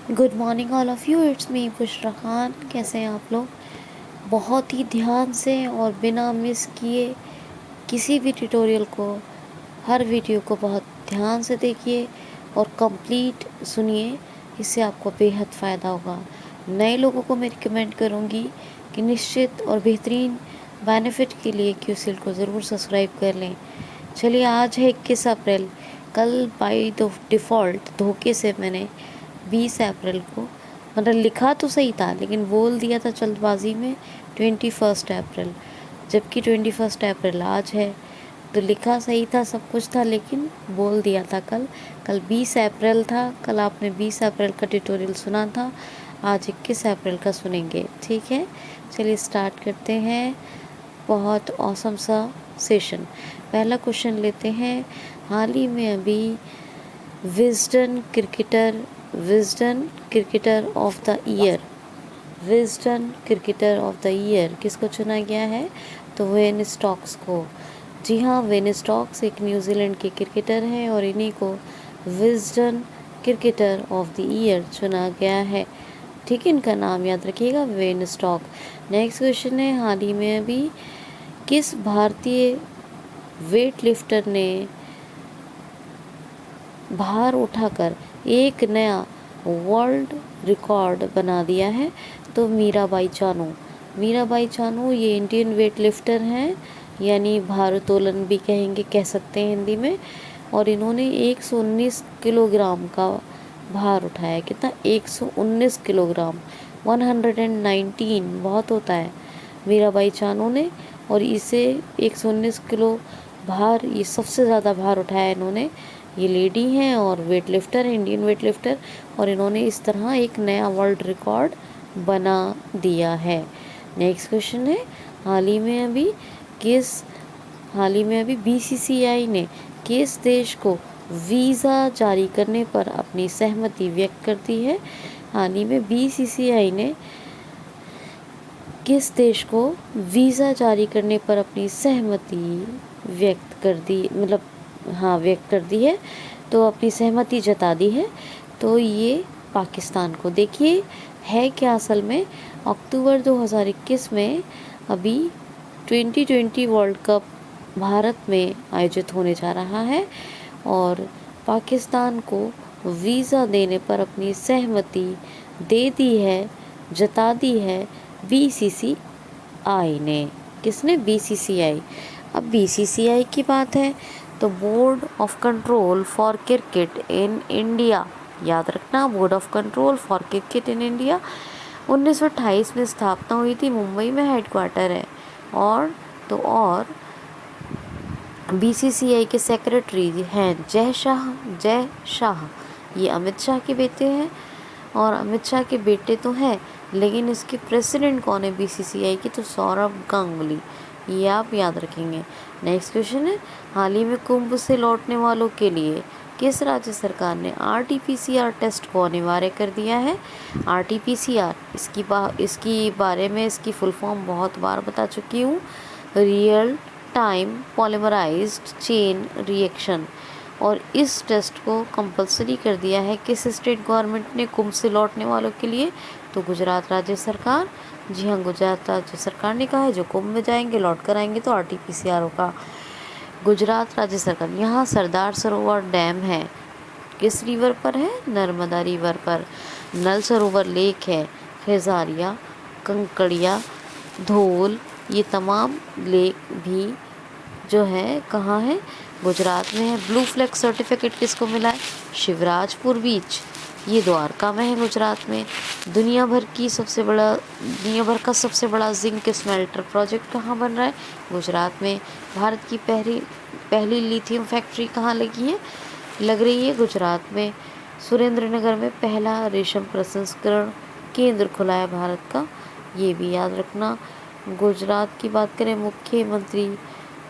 Good morning all of you, it's me Bushra Khan. कैसे हैं आप लोग? बहुत ही ध्यान से और बिना मिस किए किसी भी ट्यूटोरियल को, हर वीडियो को बहुत ध्यान से देखिए और कंप्लीट सुनिए। इससे आपको बेहद फ़ायदा होगा। नए लोगों को मैं रिकमेंड करूँगी कि निश्चित और बेहतरीन बेनिफिट के लिए क्यूसिल को ज़रूर सब्सक्राइब कर लें। चलिए, आज है 21 अप्रैल। कल बाई डिफ़ॉल्ट धोखे से मैंने 20 अप्रैल को, मतलब लिखा तो सही था लेकिन बोल दिया था जल्दबाजी में 21 अप्रैल, जबकि 21 अप्रैल आज है। तो लिखा सही था, सब कुछ था, लेकिन बोल दिया था कल 20 अप्रैल था। कल आपने 20 अप्रैल का ट्यूटोरियल सुना था, आज 21 अप्रैल का सुनेंगे। ठीक है, चलिए स्टार्ट करते हैं। बहुत औसम सा सेशन। पहला क्वेश्चन लेते हैं। हाल ही में अभी Wisden cricketer of the year, Wisden cricketer of the year किसको चुना गया है? तो वेन स्टॉक्स को। जी हाँ, वेन स्टॉक्स एक न्यूजीलैंड के क्रिकेटर हैं और इन्हीं को Wisden cricketer of the year चुना गया है। ठीक है, इनका नाम याद रखिएगा, वेन स्टॉक। नेक्स्ट क्वेश्चन है, हाल ही में अभी किस भारतीय वेट लिफ्टर ने भार उठाकर एक नया वर्ल्ड रिकॉर्ड बना दिया है? तो मीराबाई चानू। मीराबाई चानू ये इंडियन वेट लिफ्टर हैं, यानी भारोत्तोलन भी कह सकते हैं हिंदी में। और इन्होंने 119 किलोग्राम का भार उठाया। कितना? 119 किलोग्राम, 119 बहुत होता है। मीराबाई चानू ने, और इसे 119 किलो भार, ये सबसे ज़्यादा भार उठाया इन्होंने। ये लेडी हैं और वेट लिफ्टर हैं, इंडियन वेट लिफ्टर, और इन्होंने इस तरह एक नया वर्ल्ड रिकॉर्ड बना दिया है। नेक्स्ट क्वेश्चन है, हाल ही में अभी बीसीसीआई ने किस देश को वीज़ा जारी करने पर अपनी सहमति व्यक्त कर दी है? हाल ही में बीसीसीआई ने किस देश को वीज़ा जारी करने पर अपनी सहमति व्यक्त कर दी, मतलब हाँ व्यक्त कर दी है, तो अपनी सहमति जता दी है। तो ये पाकिस्तान को। देखिए है क्या असल में, अक्टूबर 2021 में अभी 2020 वर्ल्ड कप भारत में आयोजित होने जा रहा है और पाकिस्तान को वीज़ा देने पर अपनी सहमति दे दी है, जता दी है बीसीसीआई ने। किसने? बीसीसीआई। अब बीसीसीआई की बात है तो board of control for cricket in India, याद रखना, board of control for cricket in India 1928 में स्थापना हुई थी, मुंबई में हेडक्वार्टर है। और बीसीसीआई के सेक्रेटरी हैं जय शाह। ये अमित शाह के बेटे हैं, और अमित शाह के बेटे तो हैं, लेकिन इसके प्रेसिडेंट कौन है बीसीसीआई की? तो सौरभ गांगुली। ये आप याद रखेंगे। नेक्स्ट क्वेश्चन है, हाल ही में कुंभ से लौटने वालों के लिए किस राज्य सरकार ने आरटीपीसीआर टेस्ट को अनिवार्य कर दिया है? आरटीपीसीआर, इसकी बारे में इसकी फुल फॉर्म बहुत बार बता चुकी हूँ, रियल टाइम पॉलीमराइज्ड चेन रिएक्शन। और इस टेस्ट को कंपलसरी कर दिया है किस स्टेट गवर्नमेंट ने कुंभ से लौटने वालों के लिए? तो गुजरात राज्य सरकार। जी हाँ, गुजरात राज्य सरकार ने कहा है जो कुंभ में जाएंगे लौट कर आएंगे तो आरटीपीसीआर होगा। गुजरात राज्य सरकार। यहाँ सरदार सरोवर डैम है, किस रिवर पर है? नर्मदा रिवर पर। नल सरोवर लेक है, खेजारिया, कंकड़िया, धोल, ये तमाम लेक भी जो है कहाँ है? गुजरात में है। ब्लू फ्लैग सर्टिफिकेट किसको मिला है? शिवराजपुर बीच, ये द्वारका में है गुजरात में। दुनिया भर का सबसे बड़ा जिंक स्मेल्टर प्रोजेक्ट कहाँ बन रहा है? गुजरात में। भारत की पहली लिथियम फैक्ट्री कहाँ लग रही है? गुजरात में। सुरेंद्र नगर में पहला रेशम प्रसंस्करण केंद्र खुला है भारत का, ये भी याद रखना। गुजरात की बात करें, मुख्यमंत्री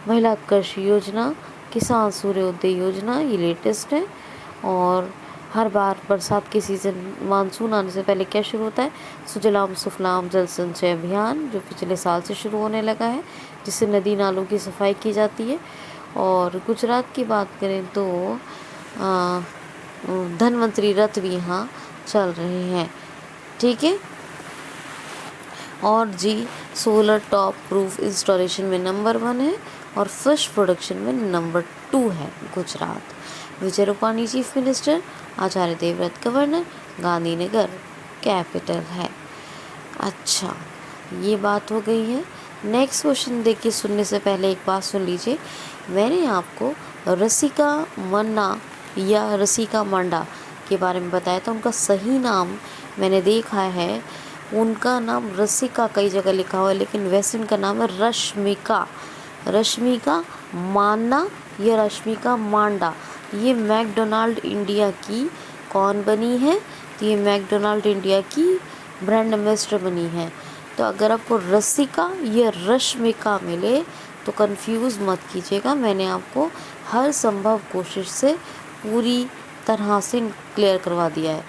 महिला उत्कर्ष योजना, किसान सूर्योदय योजना, ये लेटेस्ट है। और हर बार बरसात के सीज़न, मानसून आने से पहले क्या शुरू होता है? सुजलाम सुफलाम जल संचय अभियान, जो पिछले साल से शुरू होने लगा है, जिससे नदी नालों की सफाई की जाती है। और गुजरात की बात करें तो धन्वंतरी रथ भी यहाँ चल रहे हैं, ठीक है। और जी सोलर टॉप प्रूफ इंस्टॉलेशन में नंबर 1 है और फिश प्रोडक्शन में नंबर 2 है Gujarat. Vijay Rupani chief minister, Acharya Devvrat governor, Gandhinagar capital है। अच्छा, ये बात हो गई है। नेक्स्ट क्वेश्चन देखिए, सुनने से पहले एक बात सुन लीजिए। मैंने आपको रसिका मन्ना या रसिका मंडा के बारे में बताया था। उनका सही नाम मैंने देखा है, उनका नाम रसिका कई जगह लिखा हुआ है, लेकिन वैसे उनका नाम है रश्मिका। रश्मिका मान्ना या रश्मिका मांडा। ये मैकडोनाल्ड इंडिया की कौन बनी है? तो ये मैकडोनाल्ड इंडिया की ब्रांड एम्बेसडर बनी है। तो अगर आपको रसिका या रश्मिका मिले तो कंफ्यूज मत कीजिएगा। मैंने आपको हर संभव कोशिश से पूरी तरह से क्लियर करवा दिया है।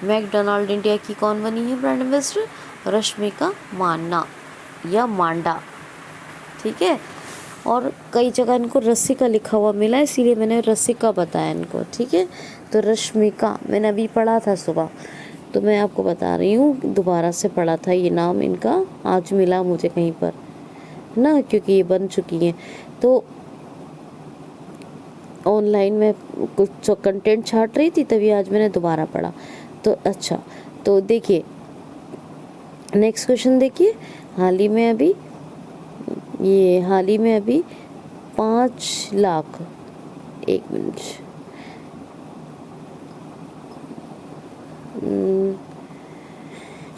मैकडोनाल्ड इंडिया की कौन बनी है ब्रांड एम्बेसडर? रश्मिका मान्ना या मांडा, ठीक है। और कई जगह इनको रसिका लिखा हुआ मिला, इसीलिए मैंने रसिका बताया इनको, ठीक है। तो रश्मिका मैंने अभी पढ़ा था सुबह, तो मैं आपको बता रही हूँ, दोबारा से पढ़ा था ये नाम इनका, आज मिला मुझे कहीं पर ना, क्योंकि ये बन चुकी हैं। तो ऑनलाइन में कुछ कंटेंट छाट रही थी, तभी आज मैंने दोबारा पढ़ा। तो अच्छा, तो देखिए नेक्स्ट क्वेश्चन देखिए। हाल ही में अभी 5 लाख, एक मिनट,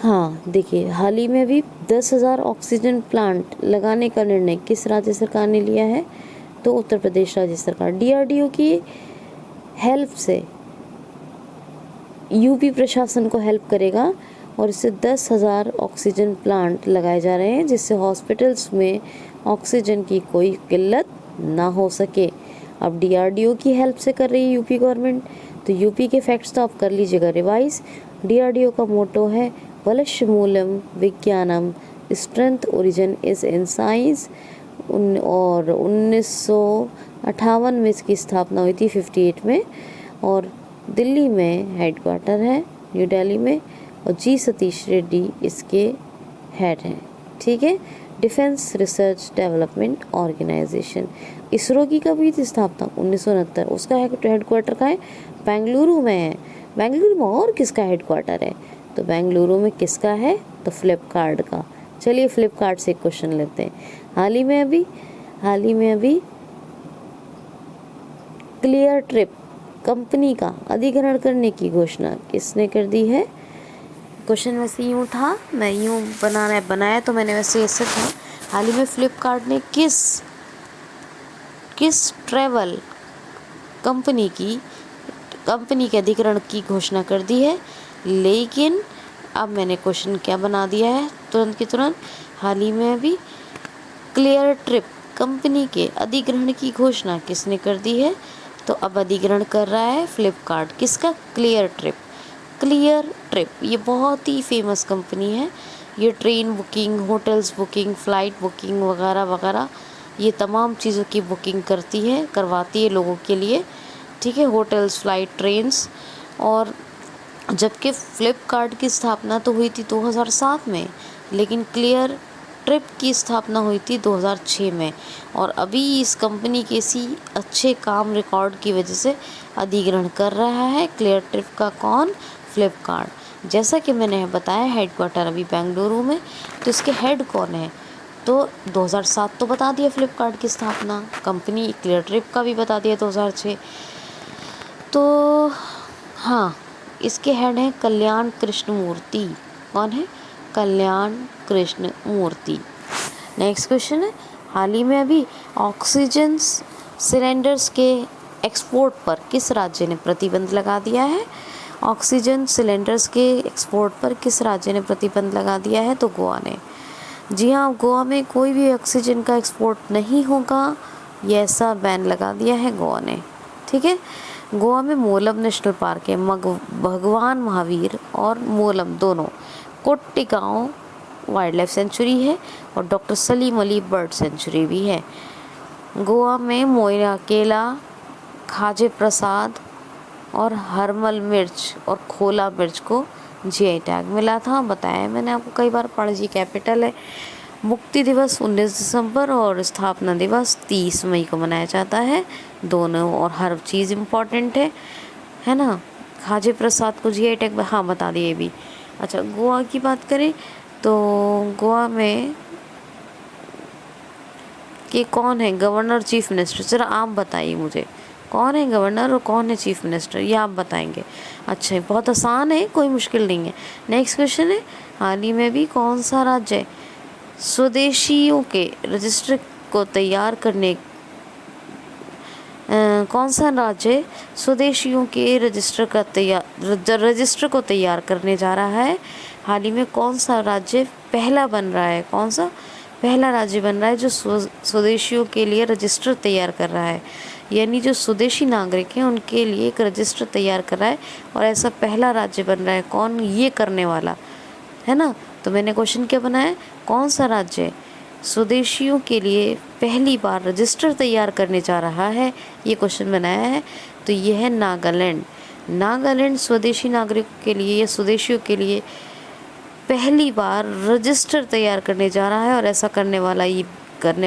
हाँ देखिए, हाल ही में अभी 10,000 ऑक्सीजन प्लांट लगाने का निर्णय किस राज्य सरकार ने लिया है? तो उत्तर प्रदेश राज्य सरकार। DRDO की हेल्प से यूपी प्रशासन को हेल्प करेगा और इससे 10,000 ऑक्सीजन प्लांट लगाए जा रहे हैं, जिससे हॉस्पिटल्स में ऑक्सीजन की कोई किल्लत ना हो सके। अब DRDO की हेल्प से कर रही है यूपी गवर्नमेंट, तो यूपी के फैक्ट्स तो आप कर लीजिएगा रिवाइज। DRDO का मोटो है वलश्य मूलम विज्ञानम, strength origin is in science, और 1958 में इसकी स्थापना हुई थी, 58 में, और दिल्ली में हेडक्वार्टर है, न्यू दिल्ली में, और जी सतीश रेड्डी इसके हेड हैं, ठीक है। Defence research development organisation. ISRO की कब हुई थी स्थापना? 1969। उसका हेडक्वार्टर कहाँ है? बेंगलुरु में है। बेंगलुरु में और किसका हेडक्वार्टर है? तो बेंगलुरु में किसका है? तो फ्लिपकार्ट का। चलिए फ्लिपकार्ट से एक क्वेश्चन लेते हैं। हाल ही में अभी क्लियर ट्रिप कंपनी का अधिग्रहण करने की घोषणा किसने कर दी है? क्वेश्चन वैसे यूँ था, मैं यूँ बनाया तो मैंने वैसे ऐसे था। हाल ही में फ्लिपकार्ट ने किस ट्रैवल कंपनी के अधिग्रहण की घोषणा कर दी है? लेकिन अब मैंने क्वेश्चन क्या बना दिया है तुरंत की तुरंत। हाल ही में अभी क्लियर ट्रिप कंपनी के अधिग्रहण की घोषणा किसने कर दी है? तो अब अधिग्रहण कर रहा है फ्लिपकार्ट। किसका? Clear trip. ये बहुत ही फेमस कंपनी है। ये train booking, hotels booking, flight booking वगैरह वगैरह, ये तमाम चीज़ों की बुकिंग करवाती है लोगों के लिए, ठीक है। Hotels, flight, trains. और जबकि फ्लिपकार्ट की स्थापना तो हुई थी 2007 में, लेकिन क्लियर ट्रिप की स्थापना हुई थी 2006 में। और अभी इस कंपनी के इसी अच्छे काम रिकॉर्ड की वजह से अधिग्रहण कर रहा है क्लियर ट्रिप का। कौन? फ्लिपकार्ट। जैसा कि मैंने बताया हेडक्वार्टर अभी बेंगलुरु में, तो इसके हेड कौन है? तो 2007 तो बता दिया फ्लिपकार्ट की स्थापना, कंपनी क्लियर ट्रिप का भी बता दिया 2006। तो हाँ, इसके हेड हैं कल्याण कृष्ण मूर्ति। कौन है? कल्याण कृष्ण मूर्ति। नेक्स्ट क्वेश्चन है, हाल ही में अभी ऑक्सीजन सिलेंडर्स के एक्सपोर्ट पर किस राज्य ने प्रतिबंध लगा दिया है? ऑक्सीजन सिलेंडर्स के एक्सपोर्ट पर किस राज्य ने प्रतिबंध लगा दिया है? तो गोवा ने। जी हाँ, गोवा में कोई भी ऑक्सीजन का एक्सपोर्ट नहीं होगा, ये ऐसा बैन लगा दिया है गोवा ने, ठीक है। गोवा में मोलम नेशनल पार्क है, भगवान महावीर और मोलम दोनों। कोट्टिगांव वाइल्ड लाइफ सेंचुरी है और doctor Salim Ali bird sanctuary भी है। गोवा में मोइरा केला, खाजे प्रसाद और हरमल मिर्च और खोला मिर्च को जीआई टैग मिला था। बताया मैंने आपको कई बार, पणजी कैपिटल है। मुक्ति दिवस 19 दिसंबर और स्थापना दिवस 30 मई को मनाया जाता है। दोनों और हर चीज़ इम्पॉर्टेंट है ना। खाजे प्रसाद को जीआई टैग, हाँ बता दिए भी। अच्छा, गोवा की बात करें तो गोवा में कि कौन है गवर्नर चीफ मिनिस्टर, ज़रा आप बताइए मुझे, कौन है गवर्नर और कौन है चीफ मिनिस्टर, ये आप बताएंगे। अच्छा, बहुत आसान है, कोई मुश्किल नहीं है। नेक्स्ट क्वेश्चन है, हाल ही में भी कौन सा राज्य स्वदेशियों के रजिस्टर को तैयार करने कौन सा राज्य स्वदेशियों के रजिस्टर को तैयार करने जा रहा है। हाल ही में कौन सा राज्य पहला बन रहा है, कौन सा पहला राज्य बन रहा है जो स्वदेशियों के लिए रजिस्टर तैयार कर रहा है, यानी जो स्वदेशी नागरिक हैं उनके लिए एक रजिस्टर तैयार कर रहा है, और ऐसा पहला राज्य बन रहा है। कौन ये करने वाला है ना। तो मैंने क्वेश्चन क्या बनाया, कौन सा राज्य स्वदेशियों के लिए पहली बार रजिस्टर तैयार करने जा रहा है, ये क्वेश्चन बनाया है। तो ये है नागालैंड। नागालैंड स्वदेशी नागरिकों के लिए या स्वदेशियों के लिए पहली बार रजिस्टर तैयार करने जा रहा है, और ऐसा करने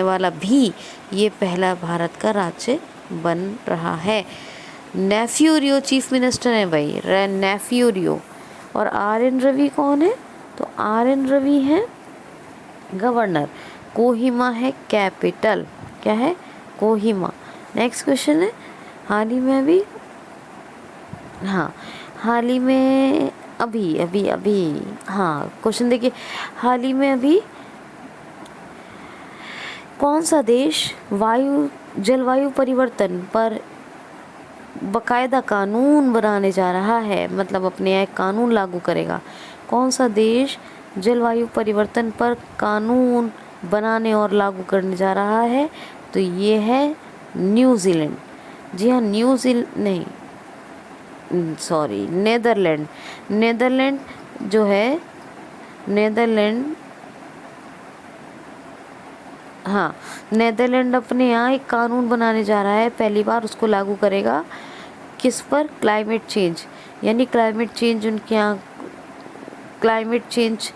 वाला भी ये पहला भारत का राज्य बन रहा है। नेफ्यू रियो चीफ मिनिस्टर है भाई, नेफ्यू रियो। और आर एन रवि कौन है, तो आर एन रवि है गवर्नर। कोहिमा है कैपिटल, क्या है, कोहिमा। नेक्स्ट क्वेश्चन है, हाल ही में अभी, हाँ हाल ही में अभी अभी अभी हाँ क्वेश्चन देखिए, हाल ही में अभी कौन सा देश जलवायु परिवर्तन पर बाकायदा कानून बनाने जा रहा है, मतलब अपने यहाँ एक कानून लागू करेगा। कौन सा देश जलवायु परिवर्तन पर कानून बनाने और लागू करने जा रहा है, तो ये है न्यूजीलैंड। जी हाँ, नेदरलैंड। नेदरलैंड जो है, नेदरलैंड अपने यहाँ एक कानून बनाने जा रहा है, पहली बार उसको लागू करेगा। किस पर, क्लाइमेट चेंज, यानी क्लाइमेट चेंज उनके यहाँ, क्लाइमेट चेंज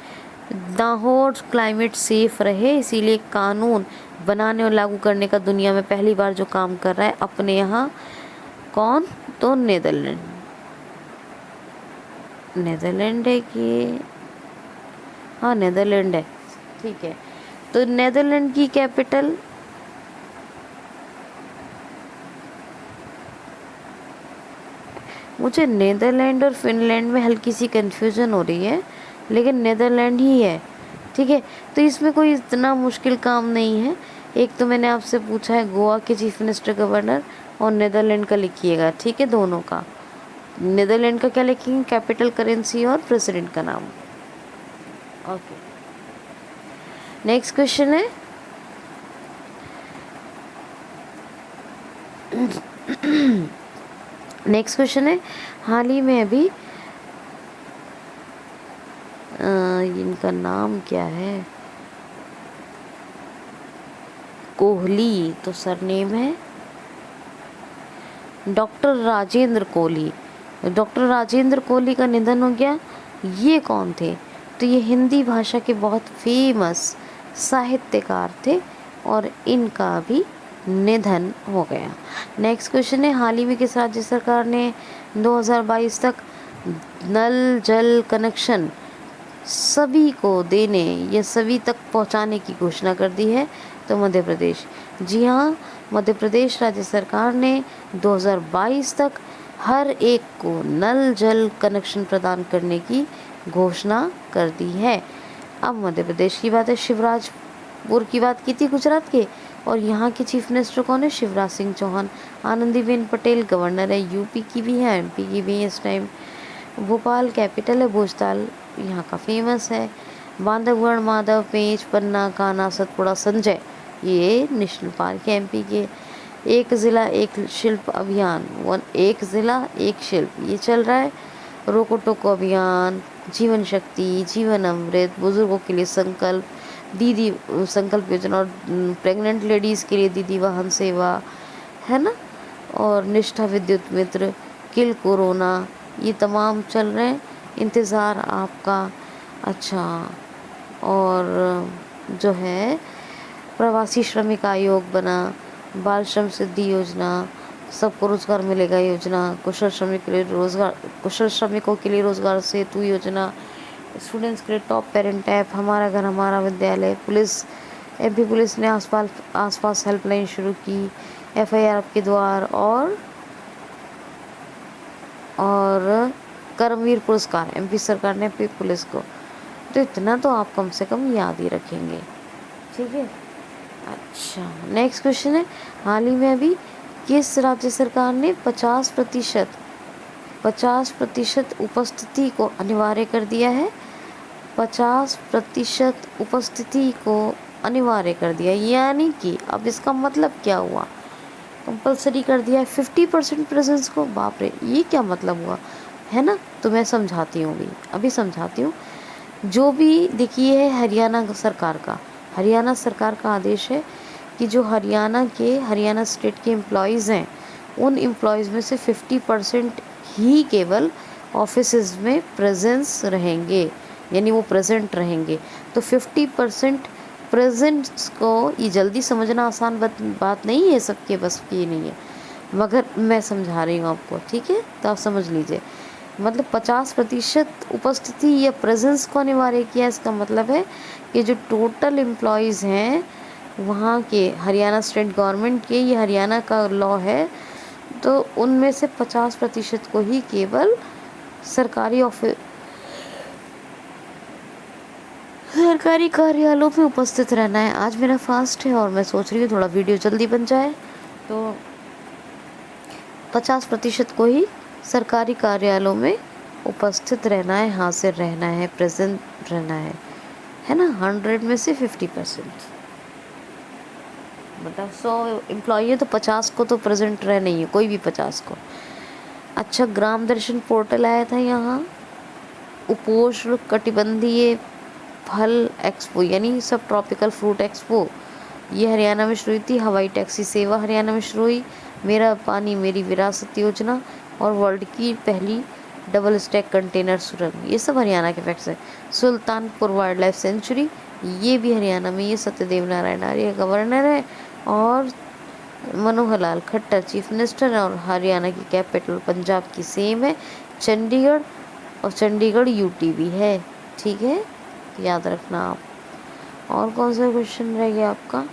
ना हो और क्लाइमेट सेफ रहे, इसीलिए कानून बनाने और लागू करने का दुनिया में पहली बार जो काम कर रहा है अपने यहाँ। कौन, तो नेदरलैंड है कि, हाँ नेदरलैंड है, ठीक है। तो नेदरलैंड की कैपिटल, मुझे नेदरलैंड और फिनलैंड में हल्की सी कंफ्यूजन हो रही है, लेकिन नेदरलैंड ही है, ठीक है। तो इसमें कोई इतना मुश्किल काम नहीं है। एक तो मैंने आपसे पूछा है गोवा के चीफ मिनिस्टर गवर्नर, और नेदरलैंड का लिखिएगा, ठीक है, दोनों का। नेदरलैंड का क्या लिखेंगे, कैपिटल, करेंसी और प्रेसिडेंट का नाम। ओके, नेक्स्ट क्वेश्चन है, नेक्स्ट क्वेश्चन है, हाल ही में अभी इनका नाम क्या है, कोहली, तो सरनेम है डॉक्टर राजेंद्र कोहली। डॉक्टर राजेंद्र कोहली का निधन हो गया। ये कौन थे, तो ये हिंदी भाषा के बहुत फेमस साहित्यकार थे, और इनका भी निधन हो गया। नेक्स्ट क्वेश्चन है, हाल ही में किस राज्य सरकार ने 2022 तक नल जल कनेक्शन सभी को देने या सभी तक पहुंचाने की घोषणा कर दी है, तो मध्य प्रदेश। जी हाँ, मध्य प्रदेश राज्य सरकार ने 2022 तक हर एक को नल जल कनेक्शन प्रदान करने की घोषणा कर दी है। अब मध्य प्रदेश की बात है, शिवराजपुर की बात की थी गुजरात के, और यहाँ के चीफ मिनिस्टर कौन है, शिवराज सिंह चौहान। आनंदीबेन पटेल गवर्नर है, यूपी की भी है, एमपी की भी है इस टाइम। भोपाल कैपिटल है, भोजताल यहाँ का फेमस है। बांधवगढ़, माधव, पेंच, पन्ना, कान्हा, सतपुड़ा, संजय, ये नेशनल पार्क है एमपी के। एक ज़िला एक शिल्प अभियान, एक ज़िला एक शिल्प, ये चल रहा है। रोको टोको अभियान, जीवन शक्ति, जीवन अमृत, बुजुर्गों के लिए संकल्प, दीदी संकल्प योजना, और प्रेग्नेंट लेडीज़ के लिए दीदी वाहन सेवा, है ना, और निष्ठा विद्युत मित्र, किल कोरोना, ये तमाम चल रहे हैं, इंतज़ार आपका। अच्छा, और जो है प्रवासी श्रमिक आयोग बना, बाल श्रम सिद्धि योजना, सबको रोज़गार मिलेगा योजना, कुशल श्रमिकों के लिए रोज़गार सेतु योजना, स्टूडेंट्स के लिए टॉप पेरेंट ऐप, हमारा घर हमारा विद्यालय, पुलिस, एमपी पुलिस ने आसपास हेल्पलाइन शुरू की, एफआईआर आपके द्वार, और कर्मवीर पुरस्कार एमपी सरकार ने एमपी पुलिस को। तो इतना तो आप कम से कम याद ही रखेंगे, ठीक है। अच्छा, नेक्स्ट क्वेश्चन है, हाल ही में अभी किस राज्य सरकार ने 50% उपस्थिति को अनिवार्य कर दिया है? 50% उपस्थिति को अनिवार्य कर दिया, यानी कि अब इसका मतलब क्या हुआ? कंपलसरी कर दिया है 50% प्रेजेंस को। बाप रे, ये क्या मतलब हुआ, है ना? तो मैं समझाती हूँ, अभी समझाती हूँ। जो भी देखिए है हरियाणा सरकार का आदेश है कि जो हरियाणा स्टेट के एम्प्लॉयज़ हैं, उन एम्प्लॉयज़ में से 50% ही केवल ऑफिसेज में प्रेजेंस रहेंगे, यानी वो प्रेजेंट रहेंगे। तो 50% प्रेजेंट्स को ये जल्दी समझना आसान बात नहीं है, सबके बस की नहीं है, मगर मैं समझा रही हूँ आपको, ठीक है? तो आप समझ लीजिए, मतलब 50% उपस्थिति या प्रेजेंस को अनिवार्य किया। इसका मतलब है कि जो टोटल एम्प्लॉयज़ हैं वहाँ के, हरियाणा स्टेट गवर्नमेंट के, ये हरियाणा का लॉ है, तो उनमें से 50% को ही केवल सरकारी कार्यालयों में उपस्थित रहना है। आज मेरा फास्ट है और मैं सोच रही हूँ थोड़ा वीडियो जल्दी बन जाए, तो 50% को ही सरकारी कार्यालयों में उपस्थित रहना है, हाजिर रहना है, प्रेजेंट रहना है ना। 100 में से 50%, मतलब 100 एम्प्लॉई है तो 50 को तो प्रेजेंट रहना ही है, कोई भी 50 को। अच्छा, ग्राम दर्शन पोर्टल आया था यहाँ, उपोष्ण कटिबंधीय फल एक्सपो, यानी सब ट्रॉपिकल फ्रूट एक्सपो, ये हरियाणा में शुरू हुई थी। हवाई टैक्सी सेवा हरियाणा में शुरू हुई। मेरा पानी मेरी विरासत योजना, और वर्ल्ड की पहली डबल स्टैक कंटेनर सुरंग, ये सब हरियाणा के फैक्ट्स हैं। सुल्तानपुर वाइल्ड लाइफ सेंचुरी, ये भी हरियाणा में, ये सत्यदेव नारायण आर्य गवर्नर है, और मनोहर लाल खट्टर चीफ मिनिस्टर है, और हरियाणा की कैपिटल पंजाब की सेम है चंडीगढ़, और चंडीगढ़ यूटी भी है, ठीक है, याद रखना आप। और कौन सा क्वेश्चन रह गया आपका?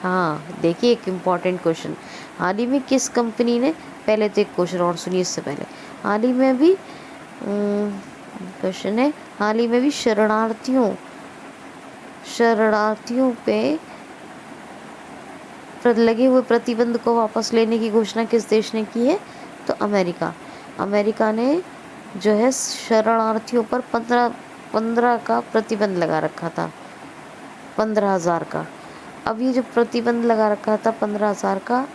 हाँ, देखिए एक इम्पॉर्टेंट क्वेश्चन, हाल ही में किस कंपनी ने, पहले तो एक क्वेश्चन और सुनिए इससे पहले, हाल ही में भी क्वेश्चन है, हाल ही में भी शरणार्थियों पे लगे हुए प्रतिबंध को वापस लेने की घोषणा किस देश ने की है? तो अमेरिका ने जो है शरणार्थियों पर 15 का प्रतिबंध लगा रखा था, 15,000 का। अब ये जो प्रतिबंध लगा रखा था 15,000 का,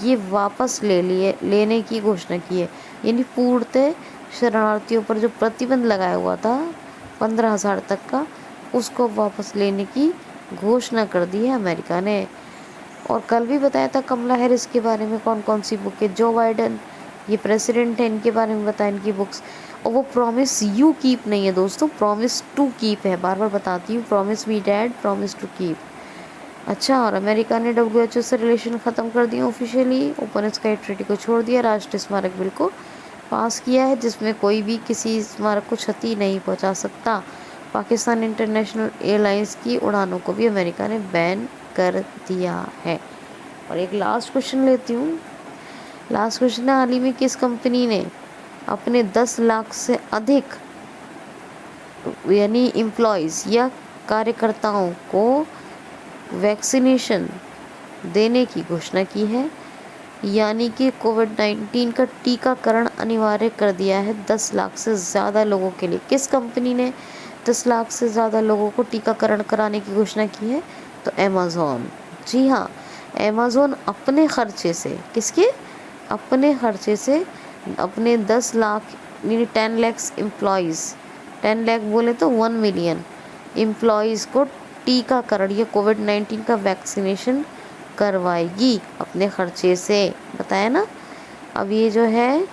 ये वापस लेने की घोषणा की है, यानी पूर्णतः शरणार्थियों पर जो प्रतिबंध लगाया हुआ था 15,000 तक का, उसको वापस लेने की घोषणा कर दी है अमेरिका ने। और कल भी बताया था कमला हैरिस के बारे में, कौन कौन सी बुक है, जो बाइडन ये प्रेसिडेंट है, इनके बारे में बताया, इनकी बुक्स। और वो प्रॉमिस यू कीप नहीं है दोस्तों, प्रॉमिस टू कीप है, बार बार बताती हूँ, promise me dad, promise to keep. अच्छा, और अमेरिका ने WHO से रिलेशन ख़त्म कर दिया ऑफिशियली, ओपन स्काई ट्रीटी को छोड़ दिया, राष्ट्रीय स्मारक बिल को पास किया है, जिसमें कोई भी किसी स्मारक को क्षति नहीं पहुंचा सकता। पाकिस्तान इंटरनेशनल एयरलाइंस की उड़ानों को भी अमेरिका ने बैन कर दिया है। और एक लास्ट क्वेश्चन लेती हूँ, लास्ट क्वेश्चन है, हाल ही में किस कंपनी ने अपने 10 लाख से अधिक यानी एम्प्लॉयज़ या कार्यकर्ताओं को वैक्सीनेशन देने की घोषणा की है, यानी कि कोविड-19 का टीकाकरण अनिवार्य कर दिया है 10 लाख से ज़्यादा लोगों के लिए। किस कंपनी ने 10 लाख से ज़्यादा लोगों को टीकाकरण कराने की घोषणा की है? तो अमेज़ॉन। जी हाँ, अमेज़ॉन अपने खर्चे से, किसके? अपने खर्चे से अपने 10 लाख यानी 10 लाख एम्प्लॉयज़, 10 लाख बोले तो 1 मिलियन एम्प्लॉयज़ को टीकाकरण या कोविड-19 का वैक्सीनेशन करवाएगी अपने खर्चे से, बताया ना। अब ये जो है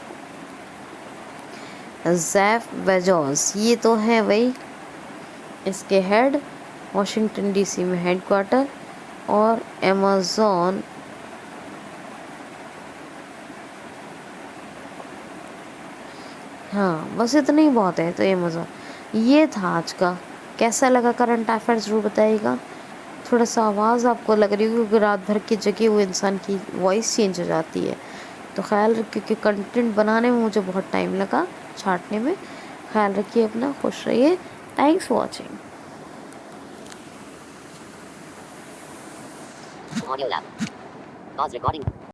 जेफ बेजोस, ये तो है वही इसके हेड, वॉशिंगटन डीसी में हेडक्वार्टर। और अमेज़न हाँ बस इतना ही बहुत है। तो अमेज़न ये था आज का। कैसा लगा करंट अफेयर्स ज़रूर बताइएगा। थोड़ा सा आवाज़ आपको लग रही होगी क्योंकि रात भर की जगे हुए इंसान की वॉइस चेंज हो जाती है, तो ख्याल रखिए क्योंकि कंटेंट बनाने में मुझे बहुत टाइम लगा, छांटने में। ख्याल रखिए अपना, खुश रहिए। Thanks for watching. Audio lab. Pause recording.